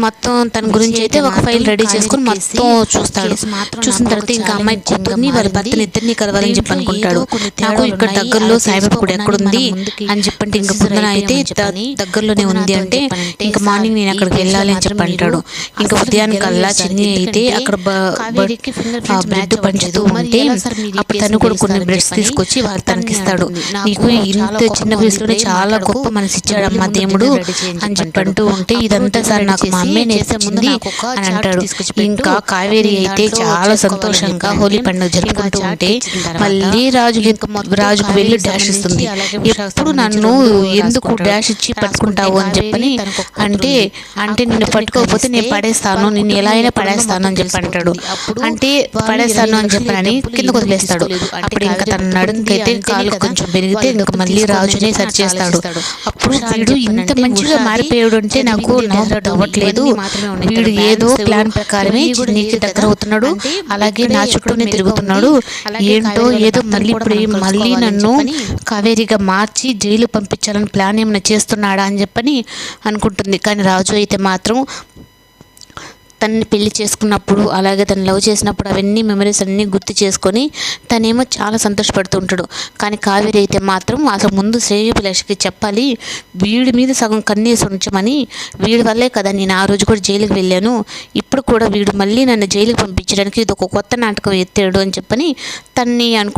మొత్తం తన గురించి అయితే ఒక ఫైల్ రెడీ చేసుకుని మొత్తం చూస్తాడు. చూసిన తర్వాత ఇంకా అమ్మాయి కూతుర్ని వాళ్ళ భర్తని ఇద్దరిని కలవాలని చెప్పి అనుకుంటాడు. నాకు ఇక్కడ దగ్గరలో సాయిబాబా గుడి ఎక్కడుంది అని చెప్పంటే ఇంకా పొద్దున అయితే దగ్గరలోనే ఉంది అంటే ఇంకా మార్నింగ్ నేను అక్కడికి వెళ్ళాలి అని చెప్పి అంటాడు. ఇంకా ఉదయానికల్లా చిన్ని అయితే అక్కడ బ్రెడ్ పంచుతూ ఉంటే అప్పుడు తను కూడా కొన్ని బ్రెడ్స్ తీసుకొచ్చి వాళ్ళు తనకి ఇస్తాడు. నీకు ఇంత చిన్న వయసులోనే చాలా గొప్ప మనసు ఇచ్చాడు అమ్మ దేవుడు అని చెప్పి అంటూ ఉంటే ఇదంతా సార్ నాకు మా అమ్మే నేర్పించింది అని అంటాడు. ఇంకా కావేరి అయితే చాలా సంతోషంగా హోలీ పండుగ జరుపుకుంటూ ఉంటే మళ్ళీ రాజుకు వెళ్ళి డాష్ ఇస్తుంది. ఎప్పుడు నన్ను ఎందుకు డాష్ ఇచ్చి పట్టుకుంటావు అని చెప్పని అంటే నిన్ను పట్టుకోకపోతే నేను పడేస్తాను, నిన్ను ఎలా అయినా పడేస్తాను అని చెప్పి అంటాడు. అంటే పడేస్తాను అని చెప్పని కిందకు వదిలేస్తాడు. అప్పుడు ఇంకా తన నడుంకైతే కాలు కొంచెం పెరిగితే ఇంకా మళ్ళీ రాజునే సరి చేస్తాడు. అప్పుడు వీడు ఇంత మంచిగా మారిపోయాడు అంటే నాకు నమ్మకం అవ్వట్లేదు. వీడు ఏదో ప్లాన్ ప్రకారమే చిన్నికి దగ్గర అవుతున్నాడు, అలాగే నా చుట్టూనే తిరుగుతున్నాడు. ఏంటో ఏదో మళ్ళీ నన్ను కావేరిగా మార్చి జైలు పంపించాలని ప్లాన్ ఏమైనా చేస్తున్నాడా అని చెప్పని అనుకుంటుంది. కానీ రాజు అయితే మాత్రం తనని పెళ్లి చేసుకున్నప్పుడు అలాగే తను లవ్ చేసినప్పుడు అవన్నీ మెమరీస్ అన్నీ గుర్తు చేసుకొని తనేమో చాలా సంతోషపడుతూ ఉంటాడు. కానీ కావేరి అయితే మాత్రం అసలు ముందు శ్రేయోభిలాషకి చెప్పాలి, వీడి మీద సగం కన్నేసి ఉంచమని, వీడి వల్లే కదా నేను ఆ రోజు కూడా జైలుకి వెళ్ళాను, ఇప్పుడు కూడా వీడు మళ్ళీ నన్ను జైలుకి పంపించడానికి ఇది ఒక కొత్త నాటకం ఎత్తాడు అని చెప్పని తన్ని